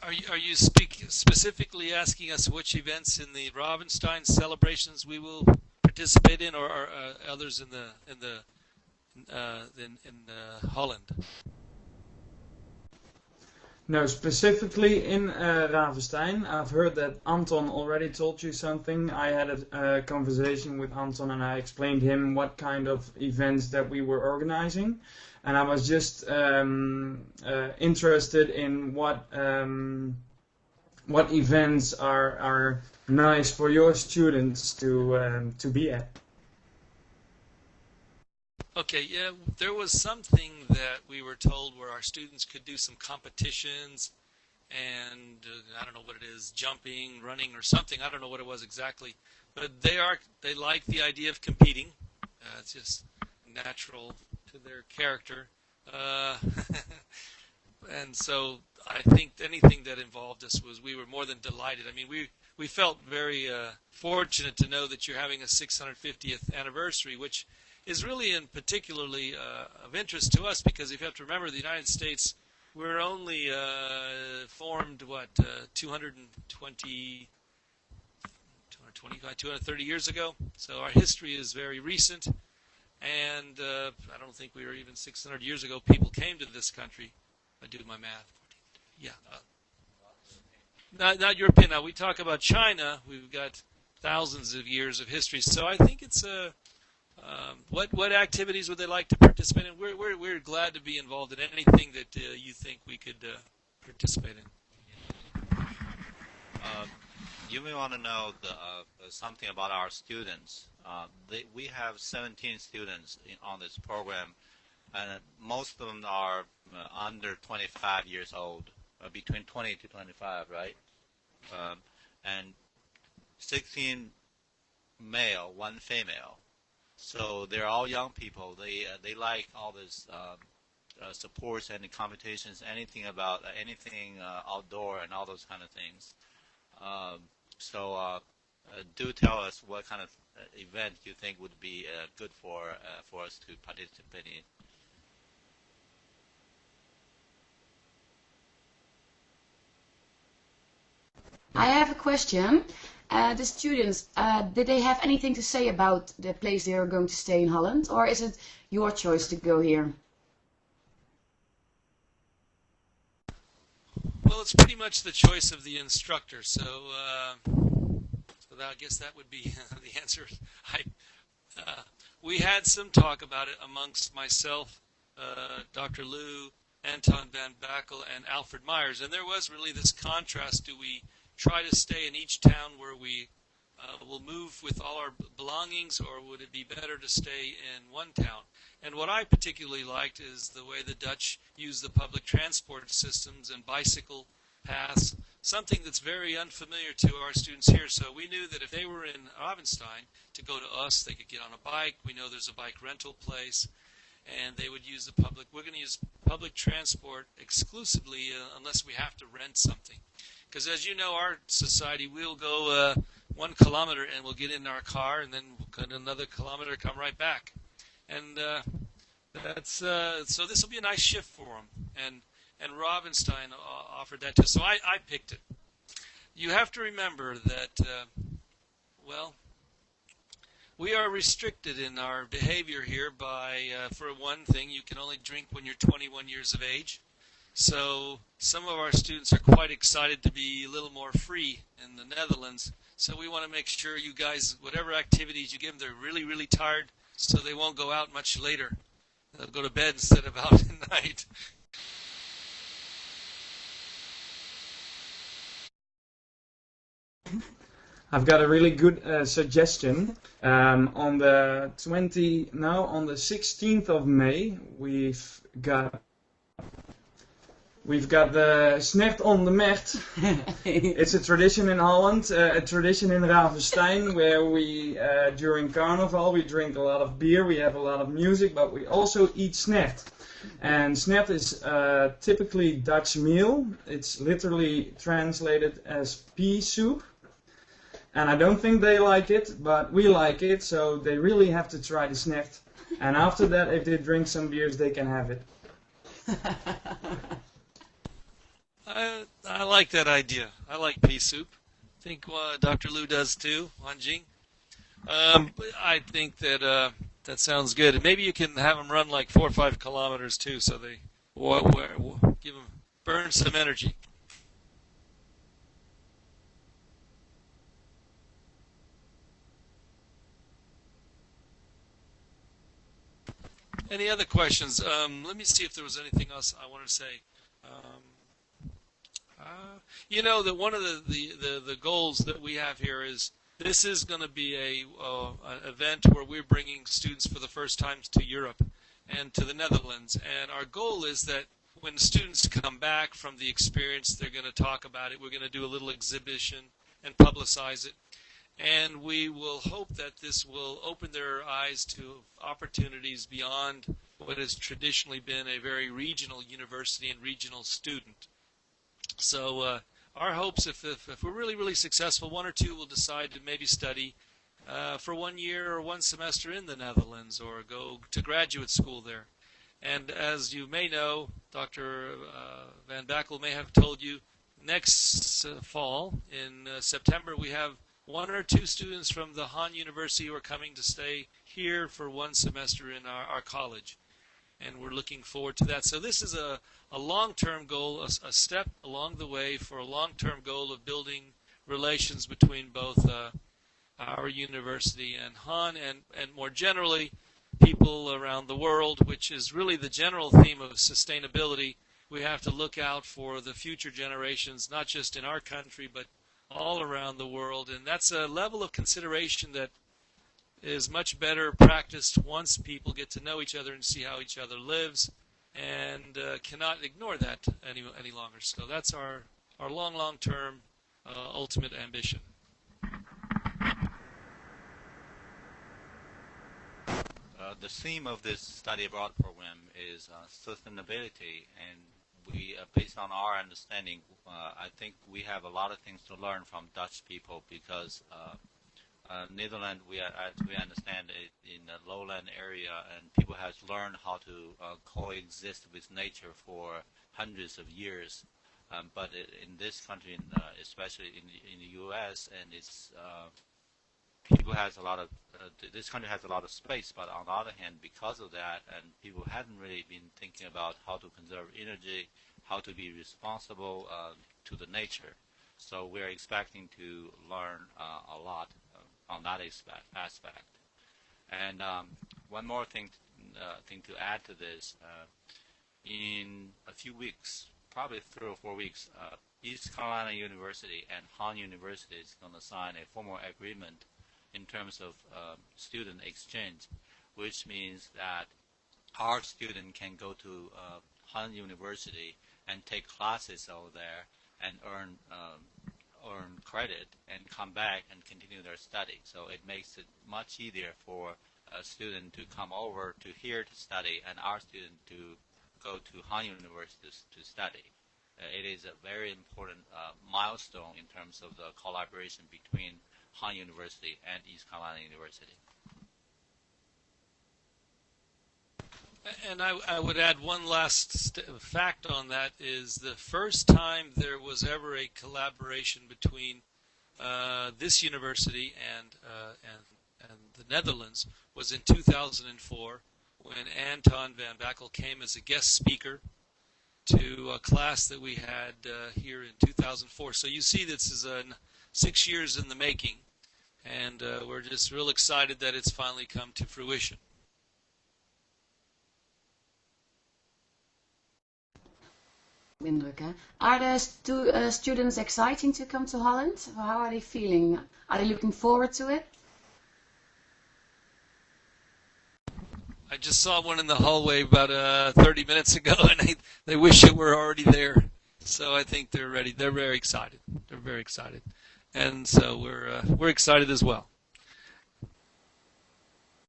Are you specifically asking us which events in the Ravenstein celebrations we will participate in, or others in Holland? No, specifically in Ravenstein. I've heard that Anton already told you something. I had a conversation with Anton and I explained him what kind of events that we were organizing. And I was just interested in what events are nice for your students to be at. Okay, yeah, there was something that we were told where our students could do some competitions and I don't know what it is, jumping, running or something. I don't know what it was exactly, but they like the idea of competing. It's just natural to their character. And so I think anything that involved us we were more than delighted. I mean, we felt very fortunate to know that you're having a 650th anniversary, which is really in particularly of interest to us because if you have to remember the United States, we're only formed, 230 years ago. So our history is very recent. And I don't think we were even 600 years ago people came to this country. I do my math. Yeah. Not European now. We talk about China. We've got thousands of years of history. So I think it's what activities would they like to participate in? We're glad to be involved in anything that you think we could participate in. You may want to know something about our students. We have 17 students on this program, and most of them are under 25 years old, between 20 to 25, right? And 16 male, 1 female. So they're all young people. They like all this sports and competitions, anything outdoor and all those kind of things. So do tell us what kind of event you think would be good for us to participate in. I have a question. The students, did they have anything to say about the place they are going to stay in Holland, or is it your choice to go here? Well, it's pretty much the choice of the instructor. So I guess that would be the answer. We had some talk about it amongst myself, Dr. Lu, Anton van Bakel, and Alfred Myers, and there was really this contrast. Do we try to stay in each town where we will move with all our belongings, or would it be better to stay in one town? And what I particularly liked is the way the Dutch use the public transport systems and bicycle paths, something that's very unfamiliar to our students here. So we knew that if they were in Ravenstein, to go to us, they could get on a bike. We know there's a bike rental place, and they would use the public. We're going to use public transport exclusively unless we have to rent something. Because as you know, our society, we'll go 1 kilometer and we'll get in our car and then we'll go another kilometer, come right back. And so this will be a nice shift for them. And Ravenstein offered that too. So I picked it. You have to remember that, we are restricted in our behavior here by, for one thing, you can only drink when you're 21 years of age. So some of our students are quite excited to be a little more free in the Netherlands. So we want to make sure you guys, whatever activities you give them, they're really, really tired, so they won't go out much later. They'll go to bed instead of out at night. I've got a really good suggestion. On the 16th of May, we've got the Snacht on de Mecht. It's a tradition in Holland, a tradition in Ravenstein, where we, during Carnival, we drink a lot of beer, we have a lot of music, but we also eat snacht. And snacht is typically Dutch meal. It's literally translated as pea soup. And I don't think they like it, but we like it, so they really have to try the snacht. And after that, if they drink some beers, they can have it. I like that idea. I like pea soup. I think Dr. Lu does too, Huanqing. I think that that sounds good. And maybe you can have them run like 4 or 5 kilometers too, so they give them burn some energy. Any other questions? Let me see if there was anything else I wanted to say. You know that one of the goals that we have here is this is going to be an event where we're bringing students for the first time to Europe and to the Netherlands. And our goal is that when students come back from the experience, they're going to talk about it. We're going to do a little exhibition and publicize it. And we will hope that this will open their eyes to opportunities beyond what has traditionally been a very regional university and regional student. So our hopes, if we're really, really successful, 1 or 2 will decide to maybe study for 1 year or 1 semester in the Netherlands or go to graduate school there. And as you may know, Dr. Van Bakel may have told you, next fall, in September, we have 1 or 2 students from the Han University who are coming to stay here for 1 semester in our college. And we're looking forward to that. So this is a long-term goal, a step along the way for a long-term goal of building relations between both our university and Han and more generally people around the world, which is really the general theme of sustainability. We have to look out for the future generations, not just in our country, but all around the world. And that's a level of consideration that is much better practiced once people get to know each other and see how each other lives, and cannot ignore that any longer. So that's our long-term ultimate ambition. The theme of this study abroad program is sustainability, and we, based on our understanding, I think we have a lot of things to learn from Dutch people because Netherlands, as we understand it, in the lowland area, and people have learned how to coexist with nature for hundreds of years. But in this country, especially in the U.S., and it's people has a lot of this country has a lot of space. But on the other hand, because of that, and people hadn't really been thinking about how to conserve energy, how to be responsible to the nature. So we're expecting to learn a lot on that aspect. And one more thing to add to this, in a few weeks, probably 3 or 4 weeks, East Carolina University and Han University is going to sign a formal agreement in terms of student exchange, which means that our student can go to Han University and take classes over there and earn credit and come back and continue their study. So it makes it much easier for a student to come over to here to study and our student to go to Han University to study. It is a very important milestone in terms of the collaboration between Han University and East Carolina University. And I would add one last fact on that is the first time there was ever a collaboration between this university and the Netherlands was in 2004 when Anton van Bakel came as a guest speaker to a class that we had here in 2004. So you see this is 6 years in the making, and we're just real excited that it's finally come to fruition. Indruk, hè? Are the students exciting to come to Holland? How are they feeling? Are they looking forward to it? I just saw one in the hallway about 30 minutes ago, and they wish it were already there. So I think they're ready. They're very excited. They're very excited, and so we're excited as well.